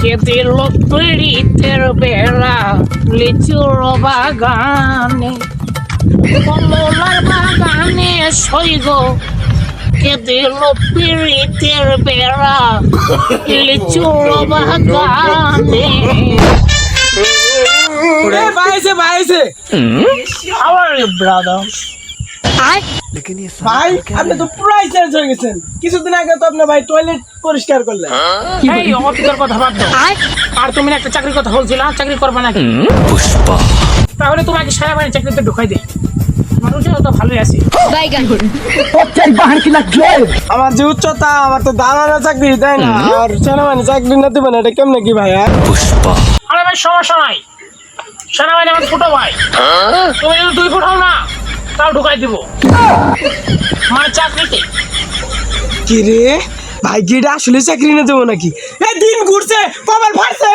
কে দিল পীড়িতের বেড়া লিচুর বাগানে কমলার বাগানে সইগ কে দিল পীড়িতের বেড়া লিচুর বাগানে। ভাইছে How are you, brother? ভাই আপনি তো পুরাই চেঞ্জ হয়ে গেছেন। কিছুদিন আগে তো আপনি ভাই টয়লেট পরিষ্কার করলেন। এই অফিসের কথা বাদ দাও। আর তুমি না একটা চাকরির কথা বলছিলা, চাকরি করবে নাকি? তাহলে তোমাকে সারা বাড়ি চাকরিতে ঢুকাই দে। মানুষের তো ভালোই আছে। আমার যে উচ্চতা, আমার তো দালানা চাকরি তাই না, আর সেনাবাহিনী চাকরি না দিবেন, এটা কেমনে কি ভাই? আরে ভাই সমস্যা নাই, সেনাবাহিনী আমার ছোট ভাই। তুমি যদি 2 ফুট হও না তাও ঢুকাই দিব মানে চাকরিতে। কি রে ভাই, কি এটা আসলে চাকরি না দেবো নাকি? দিন ঘুরছে, কপাল ফাটছে।